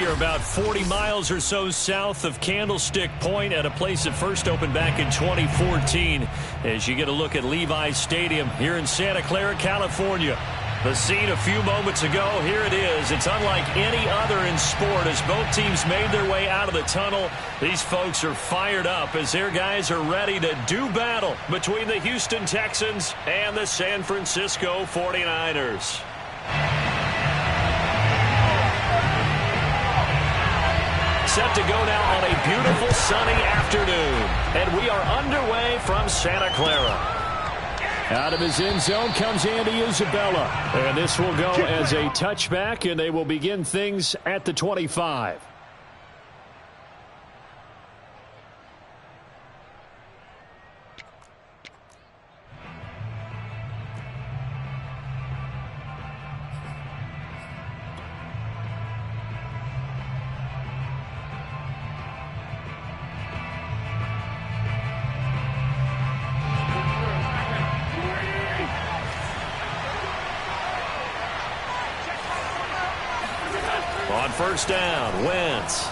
We are about 40 miles or so south of Candlestick Point at a place that first opened back in 2014 as you get a look at Levi's Stadium here in Santa Clara, California. The scene a few moments ago, here it is. It's unlike any other in sport as both teams made their way out of the tunnel. These folks are fired up as their guys are ready to do battle between the Houston Texans and the San Francisco 49ers. Set to go now on a beautiful sunny afternoon. And we are underway from Santa Clara. Out of his end zone comes Andy Isabella. And this will go as a touchback, and they will begin things at the 25. On first down, Wentz.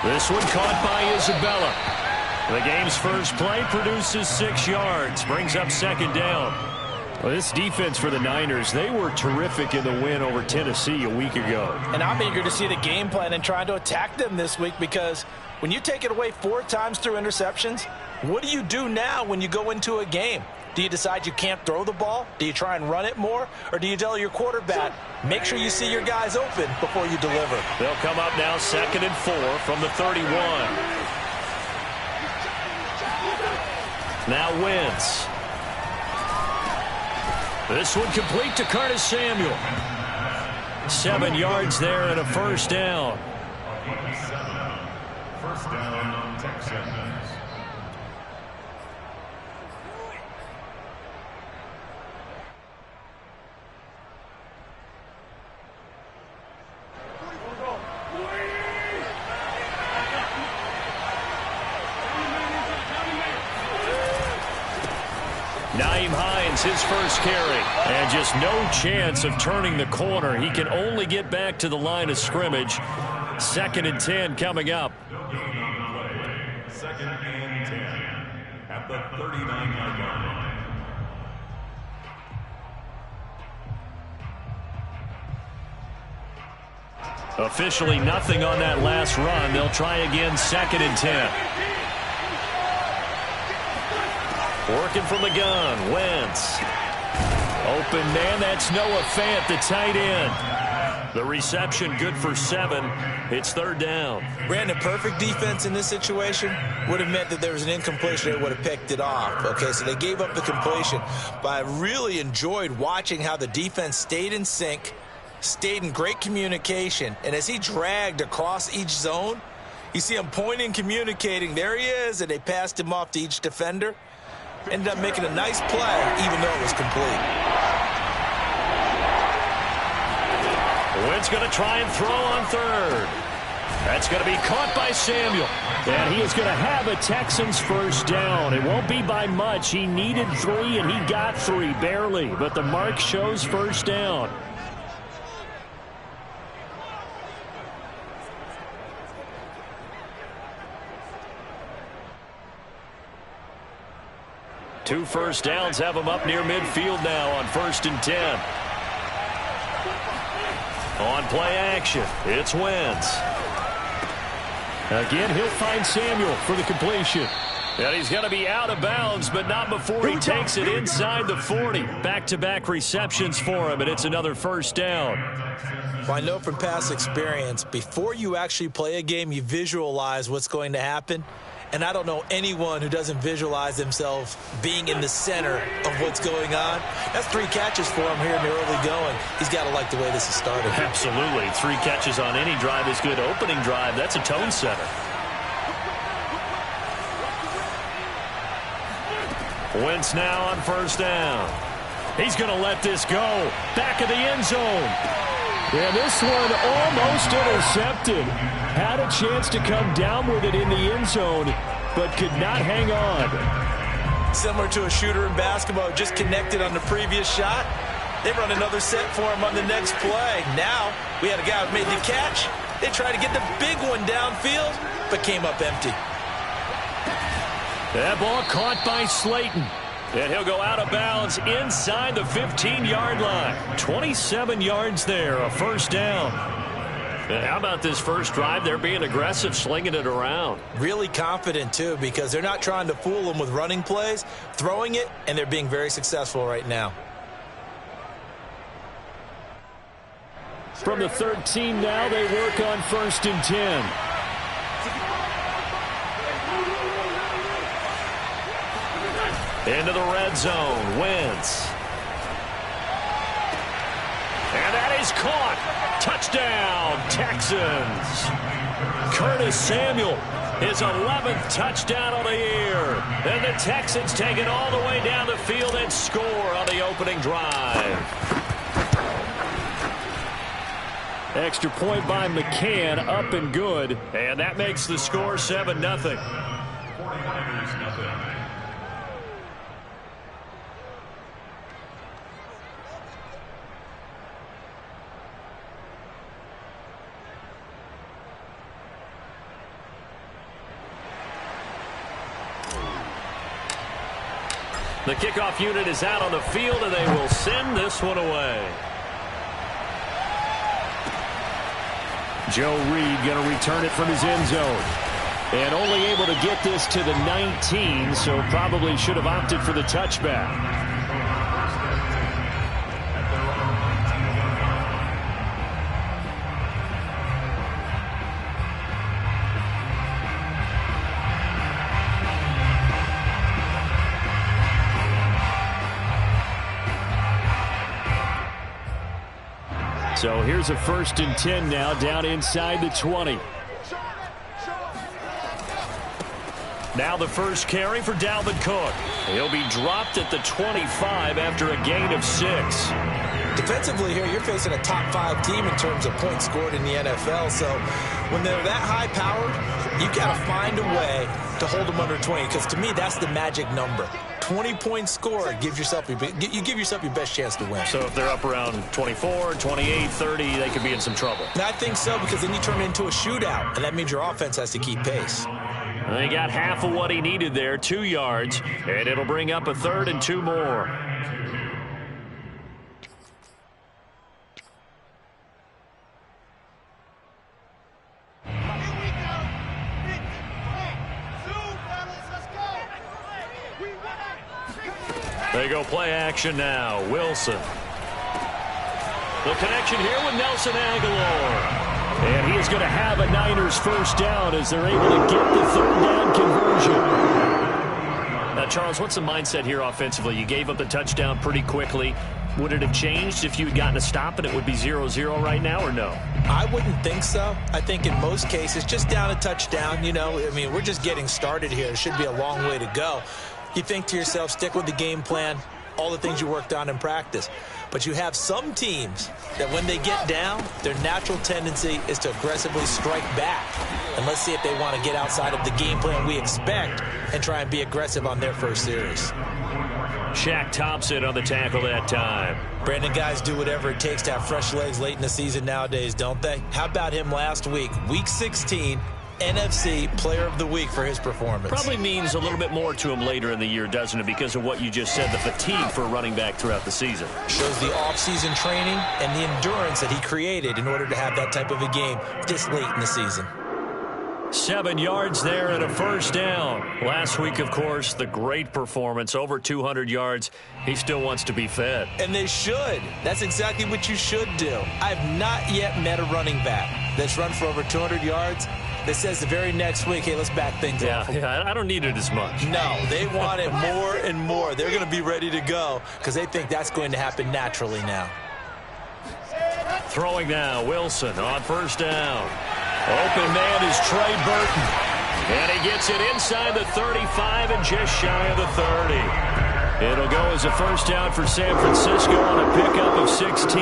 This one caught by Isabella. The game's first play produces 6 yards, brings up second down. Well, this defense for the Niners, they were terrific in the win over Tennessee a week ago. And I'm eager to see the game plan and trying to attack them this week because when you take it away 4 times through interceptions, what do you do now when you go into a game? Do you decide you can't throw the ball? Do you try and run it more? Or do you tell your quarterback, make sure you see your guys open before you deliver? They'll come up now 2nd and 4 from the 31. Now Wentz. This one complete to Curtis Samuel. 7 yards there and a first down. First down, Texans. His first carry, and just no chance of turning the corner. He can only get back to the line of scrimmage. 2nd and 10 coming up. 2nd and 10 at the 39-yard line. Officially nothing on that last run. They'll try again 2nd and 10. Working from the gun, Wentz. Open man, that's Noah Fant, the tight end. The reception good for 7. It's 3rd down. Brandon, perfect defense in this situation would have meant that there was an incompletion. They would have picked it off. Okay, so they gave up the completion. But I really enjoyed watching how the defense stayed in sync, stayed in great communication. And as he dragged across each zone, you see him pointing, communicating. There he is, and they passed him off to each defender. Ended up making a nice play, even though it was complete. Wentz going to try and throw on 3rd. That's going to be caught by Samuel. And he is going to have a Texans first down. It won't be by much. He needed 3, and he got 3, barely. But the mark shows first down. Two first downs have him up near midfield now on 1st and 10. On play action, it's Wentz. Again, he'll find Samuel for the completion. And he's going to be out of bounds, but not before he takes it inside the 40. Back-to-back receptions for him, and it's another first down. Well, I know from past experience, before you actually play a game, you visualize what's going to happen. And I don't know anyone who doesn't visualize themselves being in the center of what's going on. That's 3 catches for him here in the early going. He's got to like the way this is started. Absolutely. 3 catches on any drive is good. Opening drive, that's a tone setter. Wentz now on first down. He's going to let this go. Back of the end zone. Yeah, this one almost intercepted. Had a chance to come down with it in the end zone, but could not hang on. Similar to a shooter in basketball, just connected on the previous shot. They run another set for him on the next play. Now, we had a guy who made the catch. They tried to get the big one downfield, but came up empty. That ball caught by Slayton. And he'll go out of bounds inside the 15-yard line. 27 yards there, a first down. And how about this first drive? They're being aggressive, slinging it around. Really confident, too, because they're not trying to fool them with running plays, throwing it, and they're being very successful right now. From the 13 now, they work on 1st and 10. Into the red zone, Wentz. And that is caught. Touchdown, Texans. Curtis Samuel, his 11th touchdown of the year. And the Texans take it all the way down the field and score on the opening drive. Extra point by McCann, up and good. And that makes the score 7-0. 49ers, nothing. The kickoff unit is out on the field, and they will send this one away. Joe Reed going to return it from his end zone. And only able to get this to the 19, so probably should have opted for the touchback. So here's a 1st and 10 now, down inside the 20. Now the first carry for Dalvin Cook. He'll be dropped at the 25 after a gain of 6. Defensively here, you're facing a top 5 team in terms of points scored in the NFL. So when they're that high powered, you got to find a way to hold them under 20, because to me, that's the magic number. 20 points scored, you give yourself your best chance to win. So if they're up around 24, 28, 30, they could be in some trouble. I think so, because then you turn it into a shootout, and that means your offense has to keep pace. He got half of what he needed there, 2 yards, and it'll bring up a 3rd and 2 more. They go play action now. Wilson. The connection here with Nelson Aguilar. And he is going to have a Niners first down as they're able to get the 3rd down conversion. Now, Charles, what's the mindset here offensively? You gave up the touchdown pretty quickly. Would it have changed if you had gotten a stop and it would be 0-0 right now, or no? I wouldn't think so. I think in most cases, just down a touchdown, you know, I mean, we're just getting started here. It should be a long way to go. You think to yourself, stick with the game plan, all the things you worked on in practice. But you have some teams that when they get down, their natural tendency is to aggressively strike back. And let's see if they want to get outside of the game plan we expect and try and be aggressive on their first series. Shaq Thompson on the tackle that time. Brandon, guys do whatever it takes to have fresh legs late in the season nowadays, don't they? How about him last week, Week 16, NFC Player of the Week for his performance? Probably means a little bit more to him later in the year, doesn't it, because of what you just said, the fatigue for a running back throughout the season. Shows the off-season training and the endurance that he created in order to have that type of a game this late in the season. 7 yards there and a first down. Last week, of course, the great performance, over 200 yards. He still wants to be fed. And they should. That's exactly what you should do. I've not yet met a running back that's run for over 200 yards that says the very next week, hey, let's back things up. Yeah, I don't need it as much. No, they want it more and more. They're going to be ready to go because they think that's going to happen naturally now. Throwing now, Wilson on first down. Open man is Trey Burton. And he gets it inside the 35 and just shy of the 30. It'll go as a first down for San Francisco on a pickup of 16.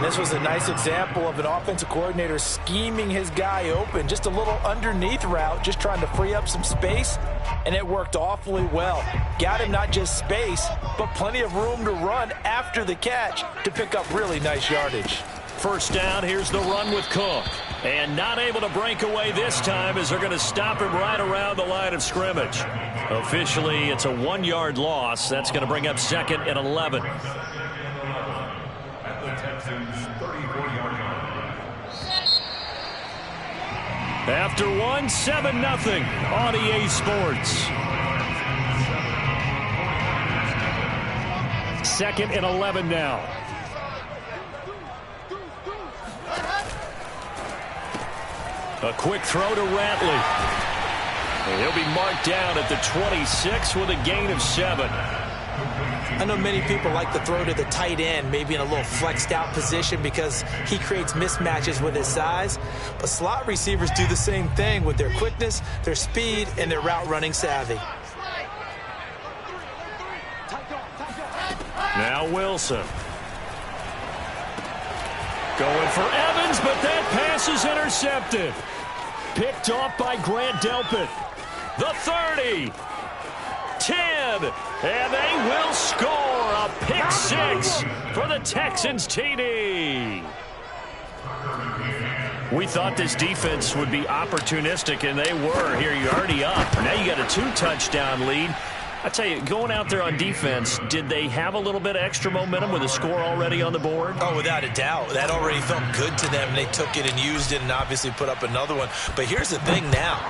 And this was a nice example of an offensive coordinator scheming his guy open. Just a little underneath route, just trying to free up some space, and it worked awfully well. Got him not just space, but plenty of room to run after the catch to pick up really nice yardage. First down, here's the run with Cook. And not able to break away this time as they're going to stop him right around the line of scrimmage. Officially, it's a 1-yard loss. That's going to bring up 2nd and 11. At the Texans' 34-yard line. After 1, 7-0 on EA Sports. 2nd and 11 now. A quick throw to Ratley. And he'll be marked down at the 26 with a gain of 7. I know many people like to throw to the tight end, maybe in a little flexed out position because he creates mismatches with his size. But slot receivers do the same thing with their quickness, their speed, and their route running savvy. Now Wilson. Going for Evans, but that pass is intercepted. Picked off by Grant Delpit. The 30. 10. And they will score a pick 6 for the Texans TD. We thought this defense would be opportunistic, and they were. Here, you're already up. Now you got a 2-touchdown lead. I tell you, going out there on defense, did they have a little bit of extra momentum with a score already on the board? Oh, without a doubt. That already felt good to them. They took it and used it and obviously put up another one. But here's the thing now.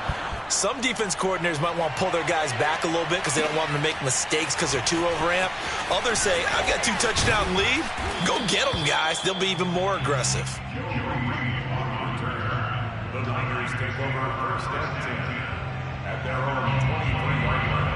Some defense coordinators might want to pull their guys back a little bit because they don't want them to make mistakes because they're too overamped. Others say, I've got 2-touchdown lead. Go get them, guys. They'll be even more aggressive. The Niners take over 1st and 10 at their own 23-yard line.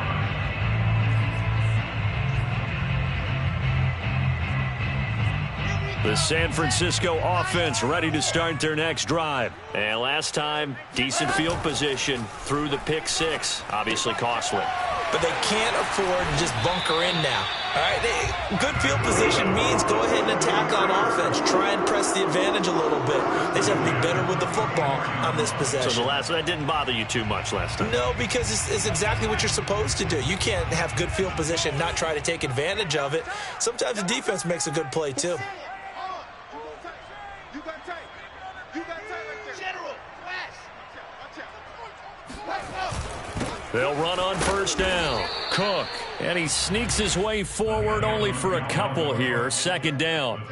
The San Francisco offense ready to start their next drive. And last time, decent field position through the pick 6. Obviously costly. But they can't afford to just bunker in now. All right, good field position means go ahead and attack on offense. Try and press the advantage a little bit. They just have to be better with the football on this possession. So that didn't bother you too much last time? No, because it's exactly what you're supposed to do. You can't have good field position and not try to take advantage of it. Sometimes the defense makes a good play, too. They'll run on first down. Cook. And he sneaks his way forward only for a couple here. 2nd down.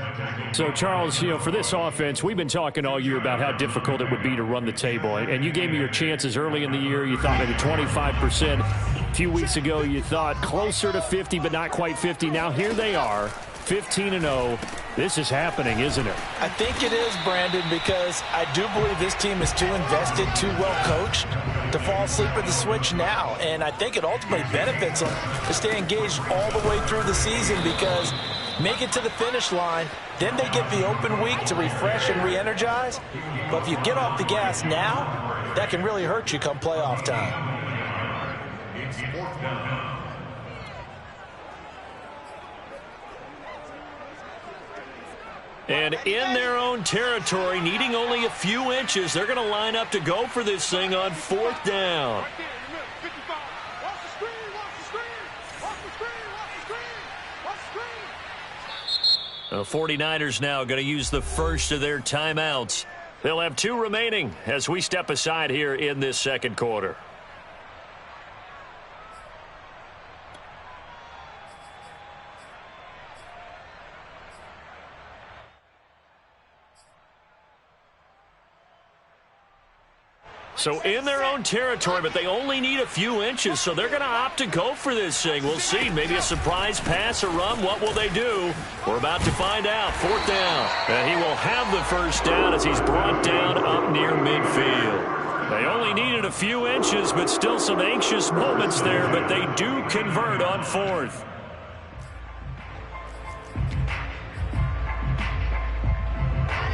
So, Charles, for this offense, we've been talking all year about how difficult it would be to run the table. And you gave me your chances early in the year. You thought maybe 25%. A few weeks ago, you thought closer to 50, but not quite 50. Now here they are. 15-0. This is happening, isn't it? I think it is, Brandon, because I do believe this team is too invested, too well coached to fall asleep at the switch now. And I think it ultimately benefits them to stay engaged all the way through the season because make it to the finish line, then they get the open week to refresh and re-energize. But if you get off the gas now, that can really hurt you come playoff time. It's 4th down. And in their own territory, needing only a few inches, they're going to line up to go for this thing on 4th down. The 49ers now going to use the first of their timeouts. They'll have 2 remaining as we step aside here in this 2nd quarter. So in their own territory, but they only need a few inches, so they're going to opt to go for this thing. We'll see. Maybe a surprise pass or run. What will they do? We're about to find out. 4th down. And he will have the first down as he's brought down up near midfield. They only needed a few inches, but still some anxious moments there, but they do convert on 4th.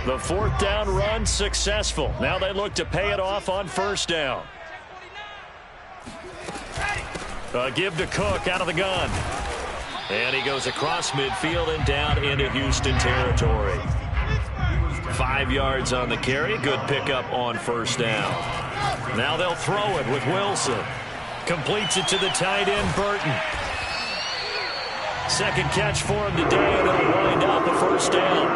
The 4th down run successful. Now they look to pay it off on 1st down. A give to Cook out of the gun. And he goes across midfield and down into Houston territory. 5 yards on the carry. Good pickup on first down. Now they'll throw it with Wilson. Completes it to the tight end, Burton. Second catch for him today, and it'll wind up a first down.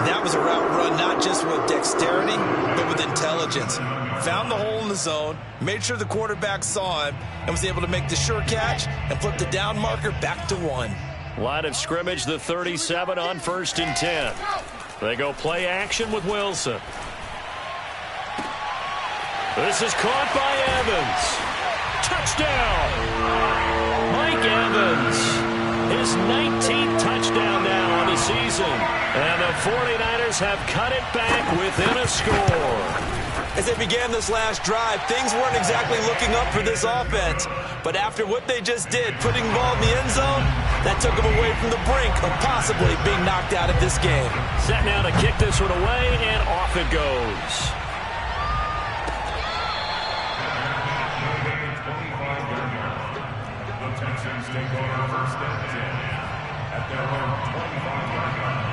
That was a route run not just with dexterity, but with intelligence. Found the hole in the zone, made sure the quarterback saw him, and was able to make the sure catch and flip the down marker back to 1. Line of scrimmage, the 37 on 1st and 10. They go play action with Wilson. This is caught by Evans. Touchdown! Mike Evans. His 19th touchdown now on the season. And the 49ers have cut it back within a score. As they began this last drive, things weren't exactly looking up for this offense. But after what they just did, putting the ball in the end zone, that took them away from the brink of possibly being knocked out of this game. Set now to kick this one away, and off it goes. The Texans take over 1st and 10 at their own 25-yard line.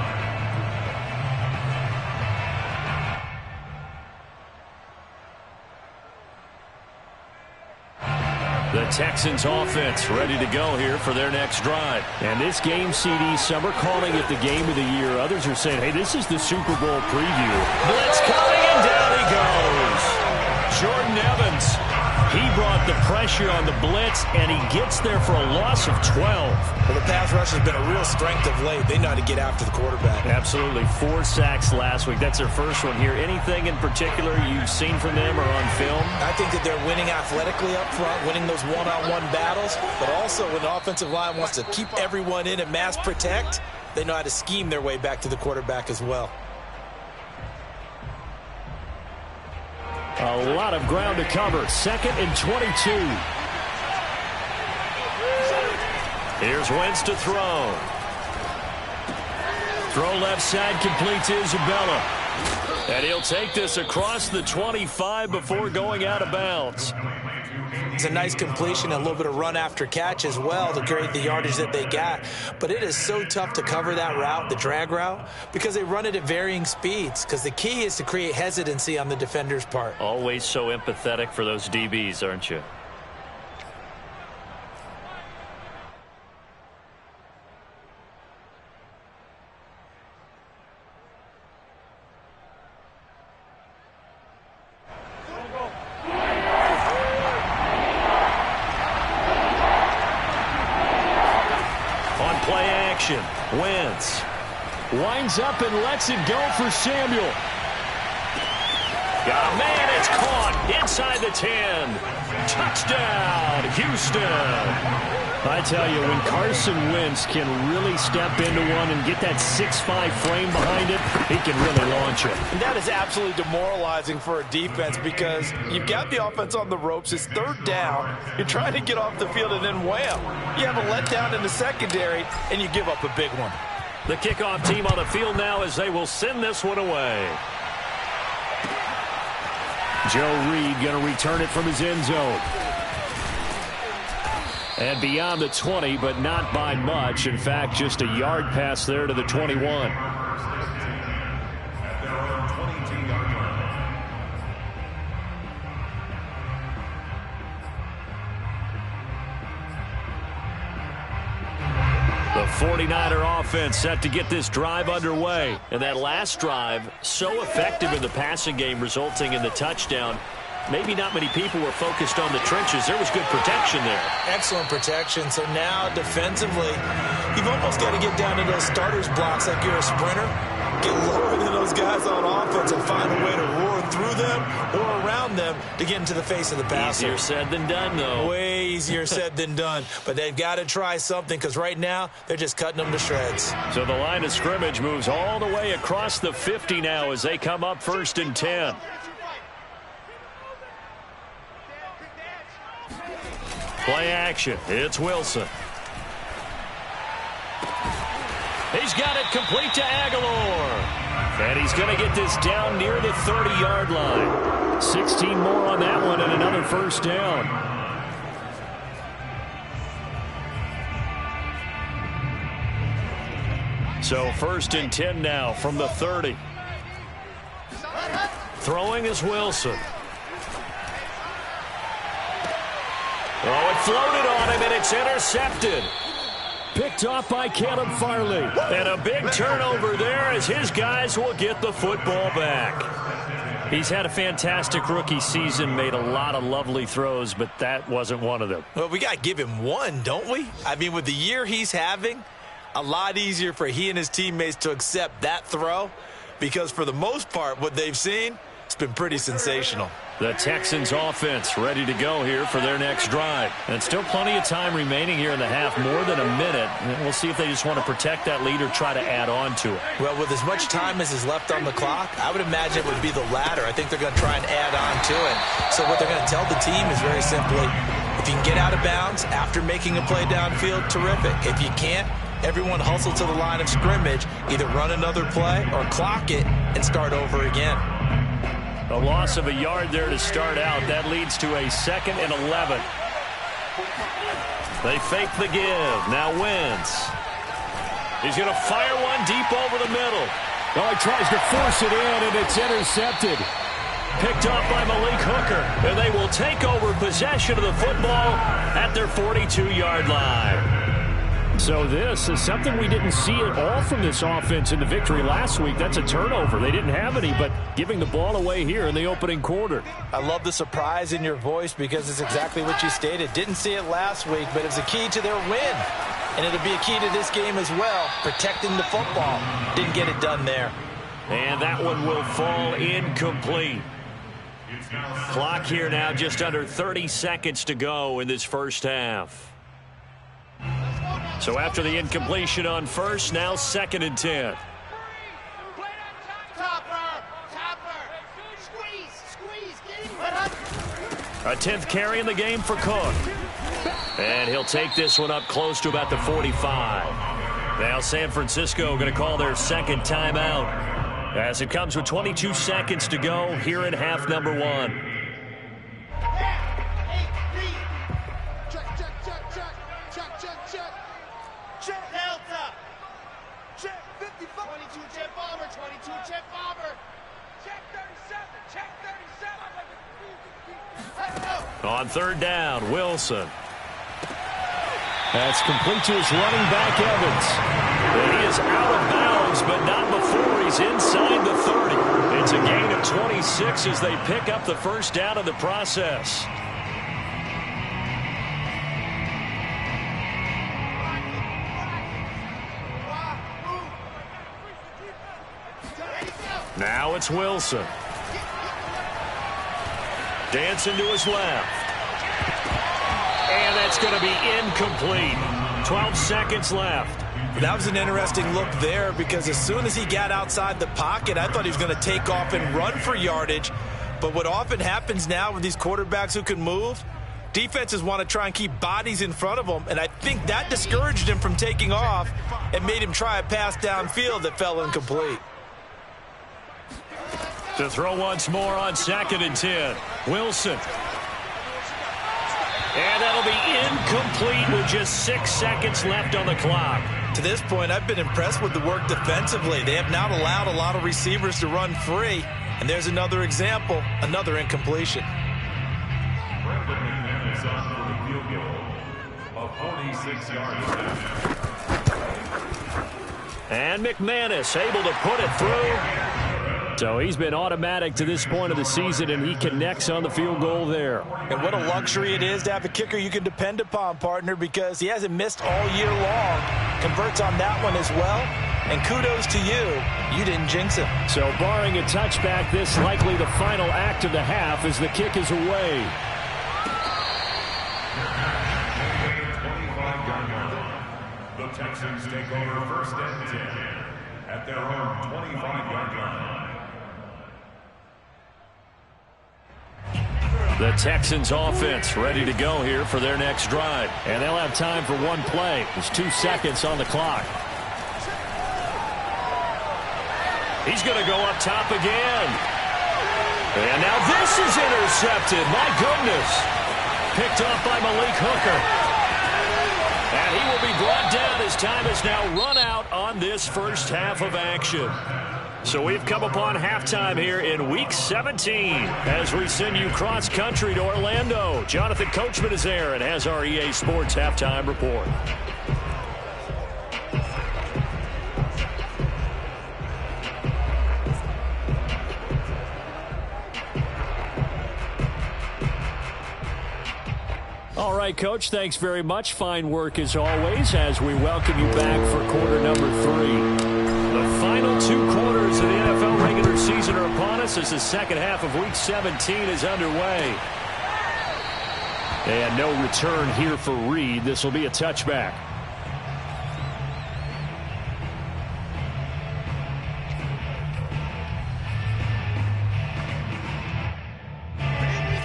The Texans offense ready to go here for their next drive. And this game, CD, some are calling it the game of the year. Others are saying, hey, this is the Super Bowl preview. Blitz coming, and down he goes. Jordan Evans. He brought the pressure on the blitz, and he gets there for a loss of 12. Well, the pass rush has been a real strength of late. They know how to get after the quarterback. Absolutely. 4 sacks last week. That's their first one here. Anything in particular you've seen from them or on film? I think that they're winning athletically up front, winning those one-on-one battles, but also when the offensive line wants to keep everyone in and mass protect, they know how to scheme their way back to the quarterback as well. A lot of ground to cover. 2nd and 22. Here's Wentz to throw. Throw left side, complete to Isabella. And he'll take this across the 25 before going out of bounds. It's a nice completion and a little bit of run after catch as well to create the yardage that they got. But it is so tough to cover that route, the drag route, because they run it at varying speeds. Because the key is to create hesitancy on the defender's part. Always so empathetic for those DBs, aren't you? Wentz winds up and lets it go for Samuel. Got a man, it's caught inside the 10. Touchdown, Houston. I tell you, when Carson Wentz can really step into one and get that 6'5" frame behind it, he can really launch it. And that is absolutely demoralizing for a defense because you've got the offense on the ropes. It's 3rd down. You're trying to get off the field, and then wham, you have a letdown in the secondary, and you give up a big one. The kickoff team on the field now as they will send this one away. Joe Reed going to return it from his end zone. And beyond the 20, but not by much. In fact, just a yard pass there to the 21. The 49er offense set to get this drive underway. And that last drive, so effective in the passing game, resulting in the touchdown. Maybe not many people were focused on the trenches. There was good protection there. Excellent protection. So now, defensively, you've almost got to get down to those starters blocks like you're a sprinter. Get lower than those guys on offense and find a way to roar through them or around them to get into the face of the passer. Easier said than done, though. Way easier said than done. But they've got to try something because right now they're just cutting them to shreds. So the line of scrimmage moves all the way across the 50 now as they come up 1st and 10. Play action. It's Wilson. He's got it complete to Aguilar. And he's going to get this down near the 30-yard line. 16 more on that one and another first down. So 1st and 10 now from the 30. Throwing is Wilson. Oh, it floated on him, and it's intercepted. Picked off by Caleb Farley. And a big turnover there as his guys will get the football back. He's had a fantastic rookie season, made a lot of lovely throws, but that wasn't one of them. Well, we got to give him one, don't we? I mean, with the year he's having, a lot easier for he and his teammates to accept that throw because for the most part, what they've seen, it's been pretty sensational. The Texans offense ready to go here for their next drive. And still plenty of time remaining here in the half, more than a minute. And we'll see if they just want to protect that lead or try to add on to it. Well, with as much time as is left on the clock, I would imagine it would be the latter. I think they're going to try and add on to it. So what they're going to tell the team is very simply, if you can get out of bounds after making a play downfield, terrific. If you can't, everyone hustle to the line of scrimmage, either run another play or clock it and start over again. A loss of a yard there to start out. That leads to a 2nd and 11. They fake the give. Now Wentz. He's going to fire one deep over the middle. Oh, he tries to force it in, and it's intercepted. Picked up by Malik Hooker. And they will take over possession of the football at their 42-yard line. So this is something we didn't see at all from this offense in the victory last week. That's a turnover. They didn't have any, but giving the ball away here in the opening quarter. I love the surprise in your voice because it's exactly what you stated. Didn't see it last week, but it was a key to their win. And it'll be a key to this game as well, protecting the football. Didn't get it done there. And that one will fall incomplete. Clock here now, just under 30 seconds to go in this first half. So after the incompletion on first, now 2nd and 10. A 10th carry in the game for Cook. And he'll take this one up close to about the 45. Now San Francisco going to call their 2nd timeout as it comes with 22 seconds to go here in half number 1. On 3rd down, Wilson. That's complete to his running back, Evans. And he is out of bounds, but not before he's inside the 30. It's a gain of 26 as they pick up the first down in the process. Now it's Wilson. Dancing to his left. And that's going to be incomplete. 12 seconds left. That was an interesting look there because as soon as he got outside the pocket, I thought he was going to take off and run for yardage. But what often happens now with these quarterbacks who can move, defenses want to try and keep bodies in front of them, and I think that discouraged him from taking off and made him try a pass downfield that fell incomplete. To throw once more on 2nd and 10. Wilson. And that'll be incomplete with just 6 seconds left on the clock. To this point, I've been impressed with the work defensively. They have not allowed a lot of receivers to run free. And there's another example, another incompletion. And McManus able to put it through. So he's been automatic to this point of the season, and he connects on the field goal there. And what a luxury it is to have a kicker you can depend upon, partner, because he hasn't missed all year long. Converts on that one as well. And kudos to you. You didn't jinx him. So barring a touchback, this likely the final act of the half as the kick is away. The Texans take over 1st and 10 at their own 25-yard line. The Texans offense ready to go here for their next drive. And they'll have time for one play. There's 2 seconds on the clock. He's going to go up top again. And now this is intercepted. My goodness. Picked off by Malik Hooker. And he will be brought down as time is now run out on this first half of action. So we've come upon halftime here in Week 17 as we send you cross-country to Orlando. Jonathan Coachman is there and has our EA Sports halftime report. All right, Coach, thanks very much. Fine work as always as we welcome you back for quarter number 3. The final 2 quarters of the NFL regular season are upon us as the second half of Week 17 is underway. And no return here for Reed. This will be a touchback.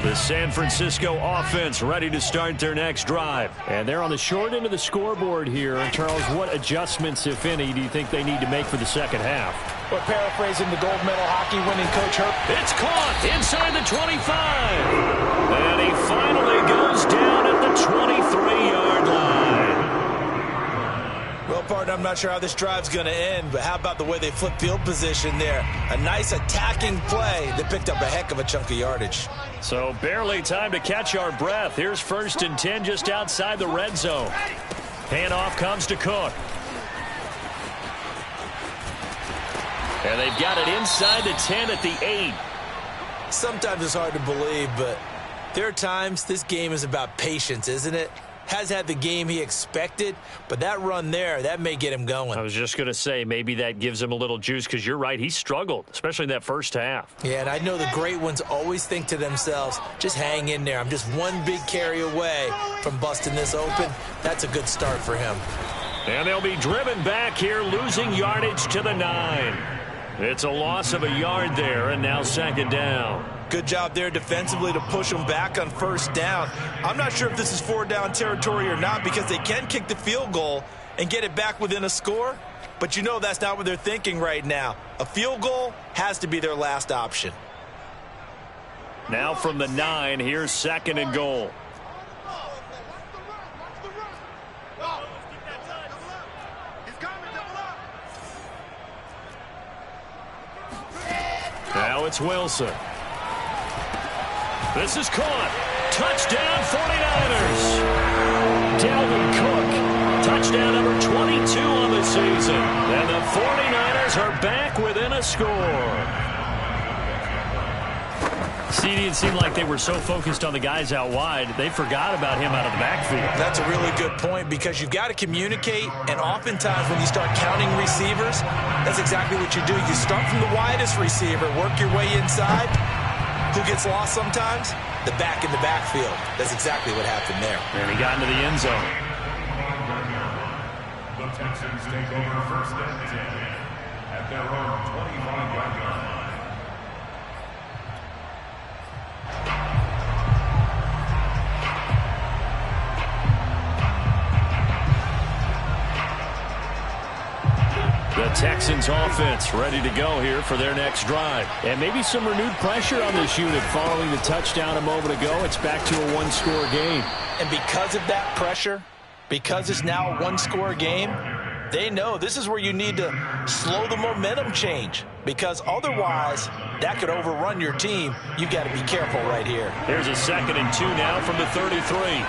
The San Francisco offense ready to start their next drive. And they're on the short end of the scoreboard here. Charles, what adjustments, if any, do you think they need to make for the second half? Well, paraphrasing the gold medal hockey winning coach Herb. It's caught inside the 25. And he finally goes down at the 23-yard line. Well, partner, I'm not sure how this drive's going to end, but how about the way they flip field position there? A nice attacking play that picked up a heck of a chunk of yardage. So barely time to catch our breath. Here's 1st and 10 just outside the red zone. Handoff comes to Cook. And they've got it inside the 10 at the 8. Sometimes it's hard to believe, but there are times this game is about patience, isn't it? Has had the game he expected, but that run there, that may get him going. I was just going to say, maybe that gives him a little juice because you're right, he struggled, especially in that first half. Yeah, and I know the great ones always think to themselves, just hang in there. I'm just one big carry away from busting this open. That's a good start for him. And they'll be driven back here, losing yardage to the 9. It's a loss of a yard there, and now 2nd down. Good job there defensively to push them back on 1st down. I'm not sure if this is 4-down territory or not because they can kick the field goal and get it back within a score. But you know that's not what they're thinking right now. A field goal has to be their last option. Now from the 9, here's 2nd and goal. Now it's Wilson. This is caught. Touchdown 49ers. Dalvin Cook. Touchdown number 22 on the season. And the 49ers are back within a score. CD, it seemed like they were so focused on the guys out wide, they forgot about him out of the backfield. That's a really good point because you've got to communicate, and oftentimes when you start counting receivers, that's exactly what you do. You start from the widest receiver, work your way inside. Who gets lost sometimes? The back in the backfield. That's exactly what happened there. And he got into the end zone. The Texans take over 1st and 10 at their own 25-yard line. The Texans offense ready to go here for their next drive. And maybe some renewed pressure on this unit following the touchdown a moment ago. It's back to a one-score game. And because of that pressure, because it's now a one-score game, they know this is where you need to slow the momentum change. Because otherwise, that could overrun your team. You've got to be careful right here. Here's a 2nd and 2 now from the 33.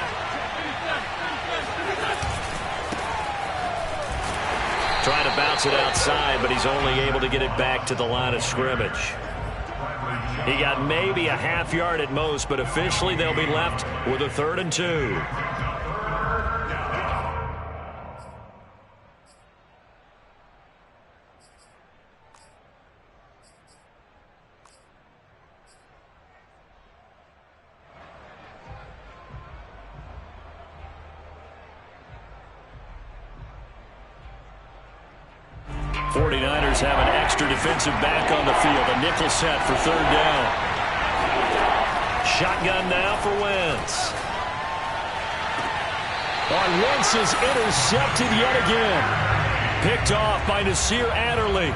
Trying to bounce it outside, but he's only able to get it back to the line of scrimmage. He got maybe a half yard at most, but officially they'll be left with a 3rd and 2. '49ers have an extra defensive back on the field. A nickel set for 3rd down. Shotgun now for Wentz. Wentz is intercepted yet again. Picked off by Nasir Adderley.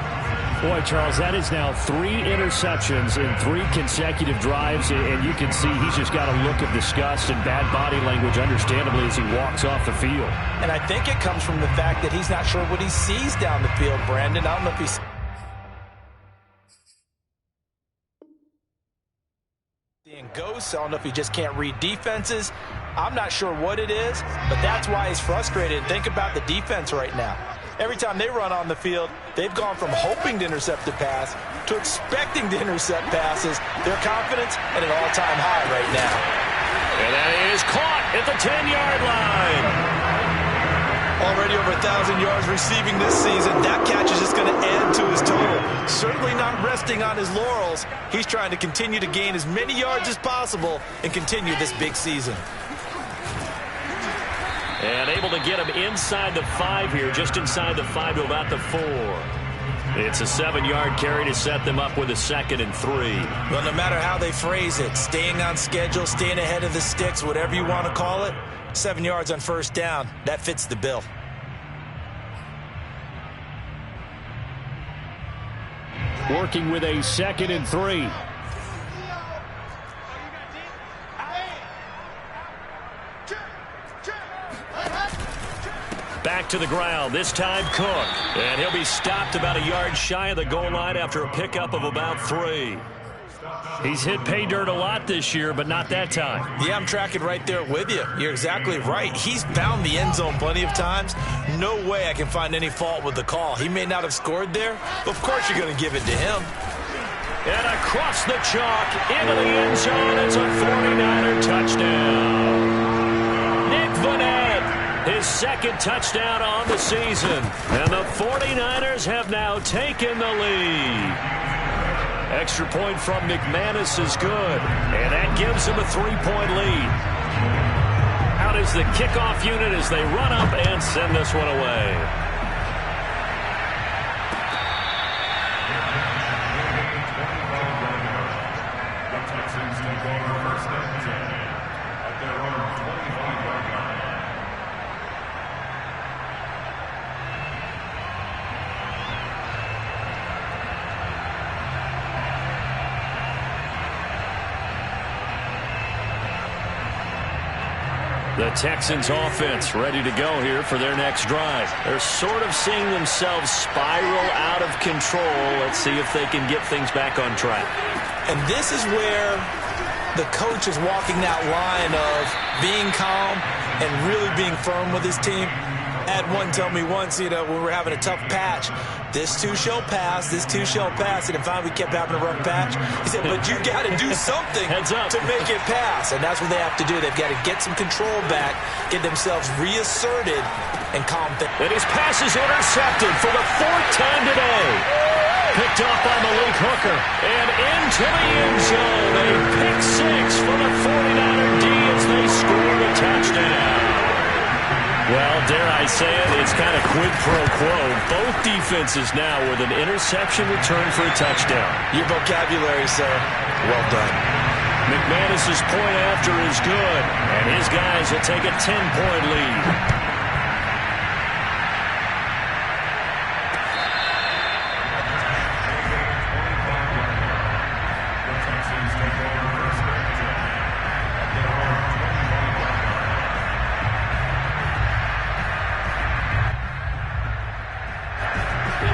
Boy, Charles, that is now 3 interceptions in 3 consecutive drives, and you can see he's just got a look of disgust and bad body language, understandably, as he walks off the field. And I think it comes from the fact that he's not sure what he sees down the field, Brandon. I don't know if he's... Ghosts. I don't know if he just can't read defenses. I'm not sure what it is, but that's why he's frustrated. Think about the defense right now. Every time they run on the field, they've gone from hoping to intercept the pass to expecting to intercept passes. Their confidence at an all-time high right now. And that is caught at the 10-yard line. Already over 1,000 yards receiving this season. That catch is just going to add to his total. Certainly not resting on his laurels. He's trying to continue to gain as many yards as possible and continue this big season. And able to get him inside the 5 here, just inside the 5 to about the 4. It's a 7-yard carry to set them up with a 2nd and 3. Well, no matter how they phrase it, staying on schedule, staying ahead of the sticks, whatever you want to call it, 7 yards on first down, that fits the bill. Working with a 2nd and 3. Back to the ground, this time Cook. And he'll be stopped about a yard shy of the goal line after a pickup of about 3. He's hit pay dirt a lot this year, but not that time. Yeah, I'm tracking right there with you. You're exactly right. He's found the end zone plenty of times. No way I can find any fault with the call. He may not have scored there, but of course you're going to give it to him. And across the chalk, into the end zone, it's a 49er touchdown. Nick Vanette, his 2nd touchdown on the season. And the 49ers have now taken the lead. Extra point from McManus is good, and that gives him a 3-point lead. Out is the kickoff unit as they run up and send this one away. The Texans take over first and 10 at their own 25-yard line. The Texans offense ready to go here for their next drive. They're sort of seeing themselves spiral out of control. Let's see if they can get things back on track. And this is where the coach is walking that line of being calm and really being firm with his team. Had one tell me once, when we were having a tough patch, this too shall pass, this too shall pass. And then finally we kept having a rough patch. He said, but you got to do something to make it pass. And that's what they have to do. They've got to get some control back, get themselves reasserted, and calm things. And his pass is intercepted for the 4th time today. Picked up by Malik Hooker. And into the end zone. A pick 6 for the 49er D as they score a touchdown. Well, dare I say it, it's kind of quid pro quo. Both defenses now with an interception return for a touchdown. Your vocabulary, sir. Well done. McManus's point after is good, and his guys will take a 10-point lead.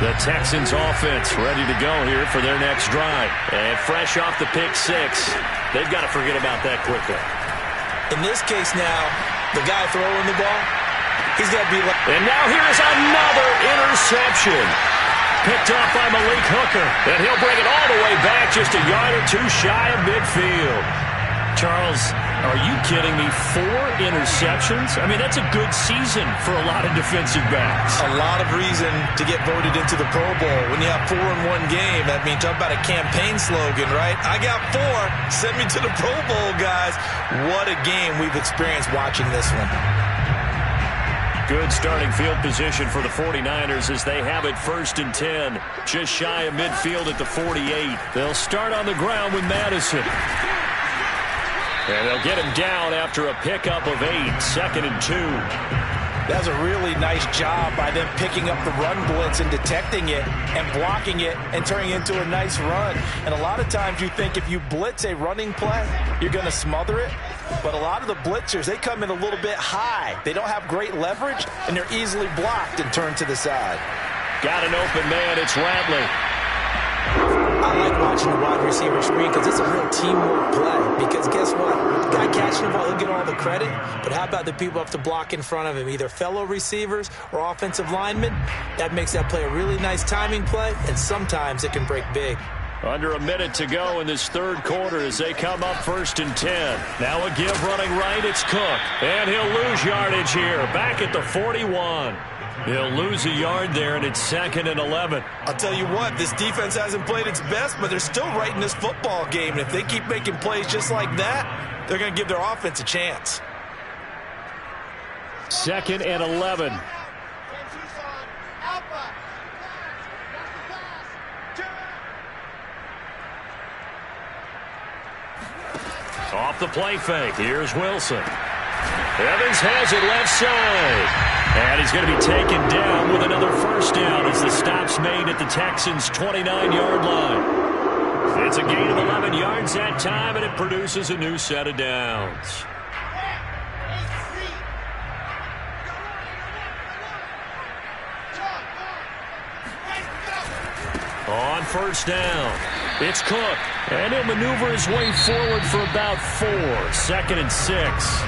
The Texans offense ready to go here for their next drive. And fresh off the pick 6, they've got to forget about that quickly. In this case now, the guy throwing the ball, he's got to be like... And now here's another interception. Picked up by Malik Hooker. And he'll bring it all the way back just a yard or 2 shy of midfield. Charles, are you kidding me? 4 interceptions? I mean, that's a good season for a lot of defensive backs. A lot of reason to get voted into the Pro Bowl. When you have 4 in one game, that means talk about a campaign slogan, right? I got 4. Send me to the Pro Bowl, guys. What a game we've experienced watching this one. Good starting field position for the 49ers as they have it 1st and 10. Just shy of midfield at the 48. They'll start on the ground with Madison. And they'll get him down after a pickup of 8, 2nd and 2. That's a really nice job by them picking up the run blitz and detecting it and blocking it and turning it into a nice run. And a lot of times you think if you blitz a running play, you're going to smother it. But a lot of the blitzers, they come in a little bit high. They don't have great leverage, and they're easily blocked and turned to the side. Got an open man. It's Radley. I like watching the wide receiver screen because it's a real teamwork play. Because guess what? The guy catching the ball, he'll get all the credit. But how about the people have to block in front of him, either fellow receivers or offensive linemen? That makes that play a really nice timing play, and sometimes it can break big. Under a minute to go in this third quarter as they come up 1st and 10. Now a give running right. It's Cook. And he'll lose yardage here. Back at the 41. He'll lose a yard there, and it's 2nd and 11. I'll tell you what, this defense hasn't played its best, but they're still right in this football game. And if they keep making plays just like that, they're going to give their offense a chance. 2nd and 11. Off the play fake. Here's Wilson. Evans has it left side. And he's going to be taken down with another first down as the stop's made at the Texans' 29-yard line. It's a gain of 11 yards that time, and it produces a new set of downs. On first down, it's Cook, and he'll maneuver his way forward for about 4. 2nd and 6.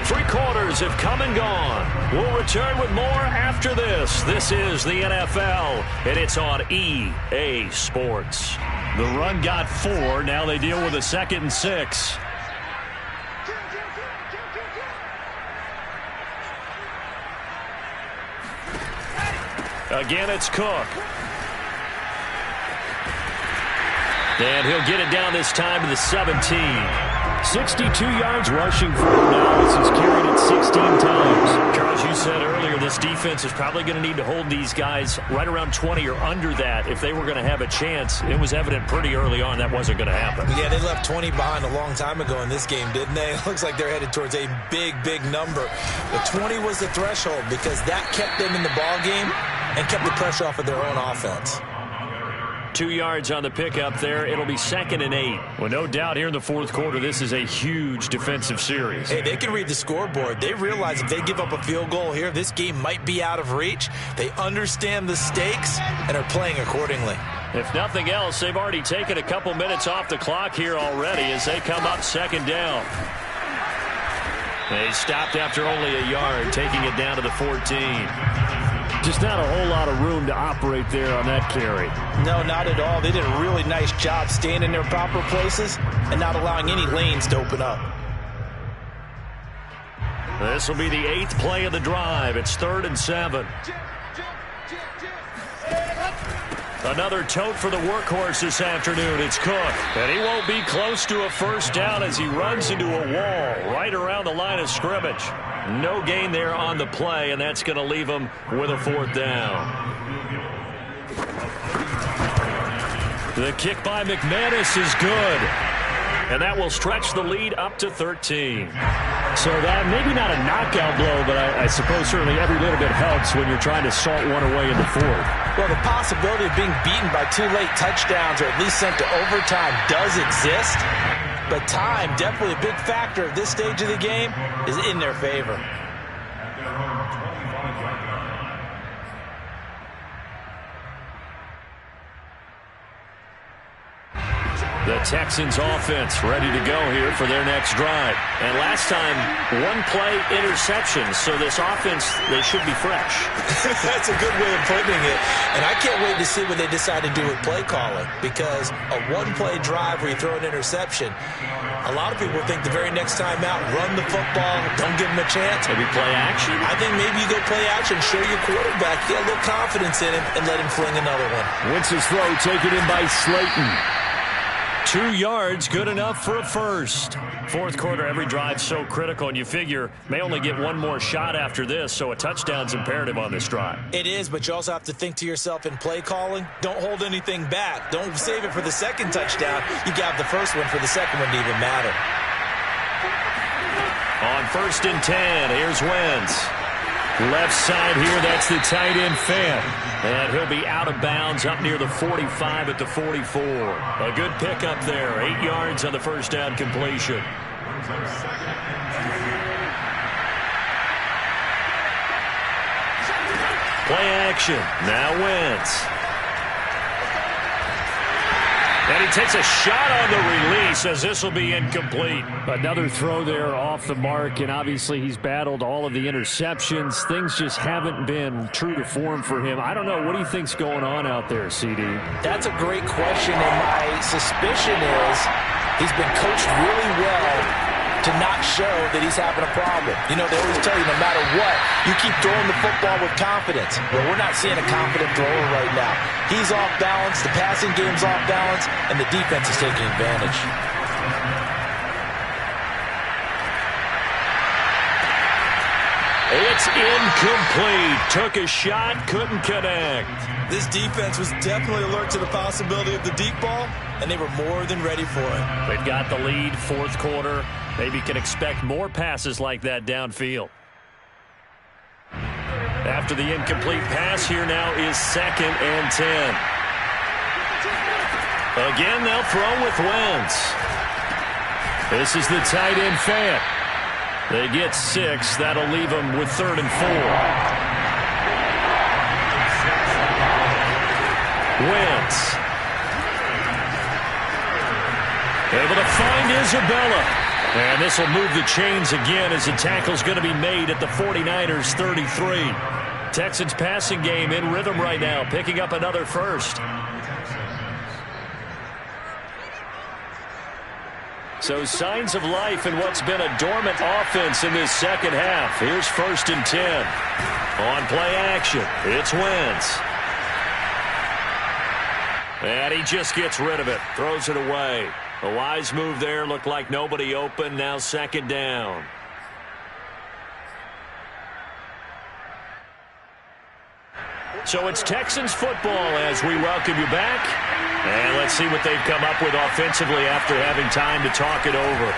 3 quarters have come and gone. We'll return with more after this. This is the NFL, and it's on EA Sports. The run got 4. Now they deal with a 2nd and 6. Again, it's Cook. And he'll get it down this time to the 17. 62 yards rushing for him now as he's carried it 16 times. Charles, you said earlier this defense is probably going to need to hold these guys right around 20 or under that if they were going to have a chance. It was evident pretty early on that wasn't going to happen. Yeah, they left 20 behind a long time ago in this game, didn't they? It looks like they're headed towards a big, big number. But 20 was the threshold because that kept them in the ball game and kept the pressure off of their own offense. 2 yards on the pickup there. It'll be 2nd and 8. Well, no doubt here in the fourth quarter, this is a huge defensive series. Hey, they can read the scoreboard. They realize if they give up a field goal here, this game might be out of reach. They understand the stakes and are playing accordingly. If nothing else, they've already taken a couple minutes off the clock here already as they come up 2nd down. They stopped after only a yard, taking it down to the 14. Just not a whole lot of room to operate there on that carry. No, not at all. They did a really nice job staying in their proper places and not allowing any lanes to open up. This will be the 8th play of the drive. It's 3rd and 7. Another tote for the workhorse this afternoon. It's Cook. And he won't be close to a first down as he runs into a wall right around the line of scrimmage. No gain there on the play, and that's going to leave him with a 4th down. The kick by McManus is good. And that will stretch the lead up to 13. So that maybe not a knockout blow, but I suppose certainly every little bit helps when you're trying to salt one away in the 4th. Well, the possibility of being beaten by 2 late touchdowns or at least sent to overtime does exist. But time, definitely a big factor at this stage of the game, is in their favor. The Texans offense ready to go here for their next drive. And last time, 1-play interception. So this offense, they should be fresh. That's a good way of putting it. And I can't wait to see what they decide to do with play calling. Because a 1-play drive where you throw an interception, a lot of people think the very next time out, run the football, don't give them a chance. Maybe play action? I think maybe you go play action, show your quarterback, get a little confidence in him, and let him fling another one. Wentz's throw taken in by Slayton. 2 yards, good enough for a first. Fourth quarter, every drive so critical, and you figure may only get one more shot after this, so a touchdown's imperative on this drive. It is, but you also have to think to yourself in play calling, don't hold anything back. Don't save it for the second touchdown. You got the first one for the second one to even matter. On 1st and 10, here's Wentz. Left side here, that's the tight end Fant. And he'll be out of bounds up near the 45 at the 44. A good pickup there, 8 yards on the first down completion. Play action, now Wentz. And he takes a shot on the release as this will be incomplete. Another throw there off the mark, and obviously he's battled all of the interceptions. Things just haven't been true to form for him. I don't know. What do you think's going on out there, CD? That's a great question, and my suspicion is he's been coached really well to not show that he's having a problem. You know, they always tell you no matter what, you keep throwing the football with confidence. Well, we're not seeing a confident thrower right now. He's off balance, the passing game's off balance, and the defense is taking advantage. It's incomplete. Took a shot, couldn't connect. This defense was definitely alert to the possibility of the deep ball, and they were more than ready for it. They've got the lead, fourth quarter. Maybe can expect more passes like that downfield. After the incomplete pass, here now is 2nd and 10. Again, they'll throw with Wentz. This is the tight end Fant. They get 6. That'll leave them with 3rd and 4. Wentz. Able to find Isabella. And this will move the chains again as the tackle's going to be made at the 49ers 33. Texans passing game in rhythm right now, picking up another first. So signs of life in what's been a dormant offense in this second half. Here's 1st and 10. On play action, it's Wentz. And he just gets rid of it, throws it away. A wise move there, looked like nobody open, now 2nd down. So it's Texans football as we welcome you back. And let's see what they've come up with offensively after having time to talk it over.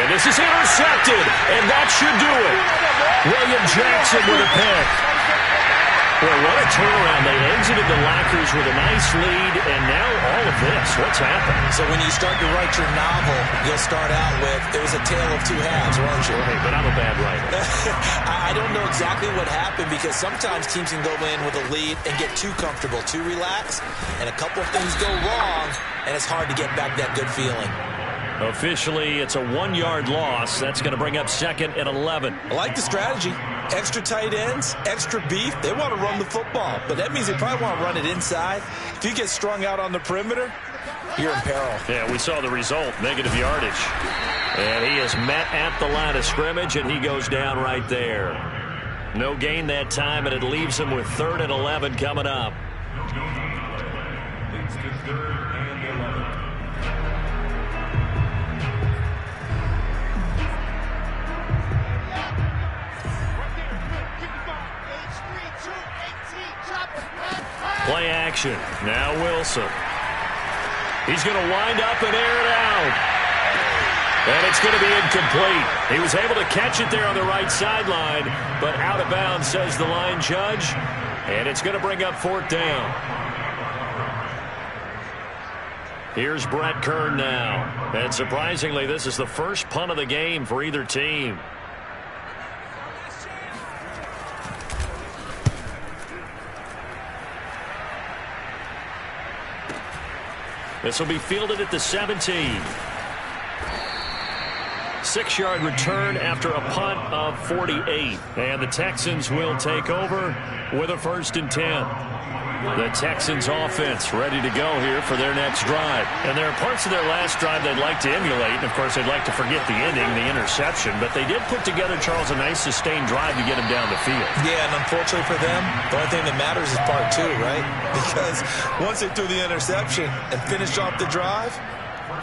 And this is intercepted, and that should do it. William Jackson with a pick. Well, what a turnaround. They exited the lockers with a nice lead, and now all of this. What's happened? So when you start to write your novel, you'll start out with, it was a tale of two halves, won't you? Hey, but I'm a bad writer. I don't know exactly what happened because sometimes teams can go in with a lead and get too comfortable, too relaxed, and a couple of things go wrong, and it's hard to get back that good feeling. Officially, it's a 1-yard loss. That's going to bring up 2nd and 11. I like the strategy. Extra tight ends, extra beef. They want to run the football, but that means they probably want to run it inside. If you get strung out on the perimeter, you're in peril. Yeah, we saw the result, negative yardage. And he is met at the line of scrimmage, and he goes down right there. No gain that time, and it leaves him with 3rd and 11 coming up. Leads to 3rd and 11. Play action. Now Wilson. He's going to wind up and air it out. And it's going to be incomplete. He was able to catch it there on the right sideline, but out of bounds, says the line judge. And it's going to bring up 4th down. Here's Brett Kern now. And surprisingly, this is the first punt of the game for either team. This will be fielded at the 17. 6-yard return after a punt of 48. And the Texans will take over with a 1st and 10. The Texans offense ready to go here for their next drive. And there are parts of their last drive they'd like to emulate. And, of course, they'd like to forget the ending, the interception. But they did put together, Charles, a nice sustained drive to get them down the field. Yeah, and unfortunately for them, the only thing that matters is part 2, right? Because once they threw the interception and finished off the drive,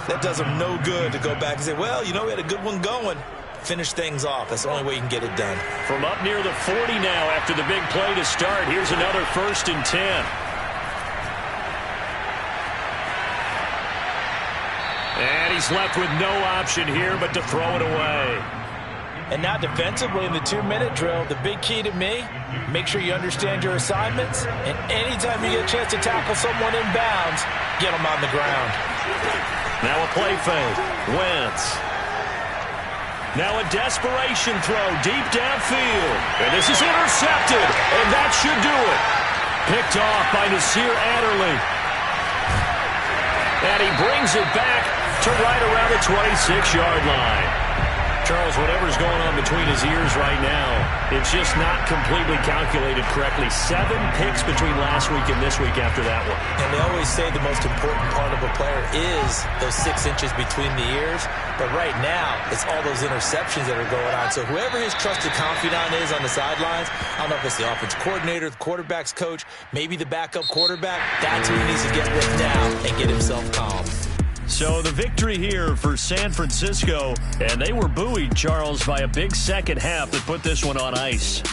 that does them no good to go back and say, well, you know, we had a good one going. Finish things off. That's the only way you can get it done. From up near the 40 now after the big play to start. Here's another 1st and 10. And he's left with no option here but to throw it away. And now defensively in the 2-minute drill, the big key to me, make sure you understand your assignments. And anytime you get a chance to tackle someone in bounds, get them on the ground. Now a play fake. Wentz. Now a desperation throw deep downfield. And this is intercepted. And that should do it. Picked off by Nasir Adderley. And he brings it back to right around the 26-yard line. Charles, whatever's going on between his ears right now, it's just not completely calculated correctly. 7 picks between last week and this week after that one. And they always say the most important part of a player is those 6 inches between the ears. But right now, it's all those interceptions that are going on. So whoever his trusted confidant is on the sidelines, I don't know if it's the offense coordinator, the quarterback's coach, maybe the backup quarterback, that's who he needs to get with now and get himself calm. So the victory here for San Francisco, and they were buoyed, Charles, by a big second half that put this one on ice.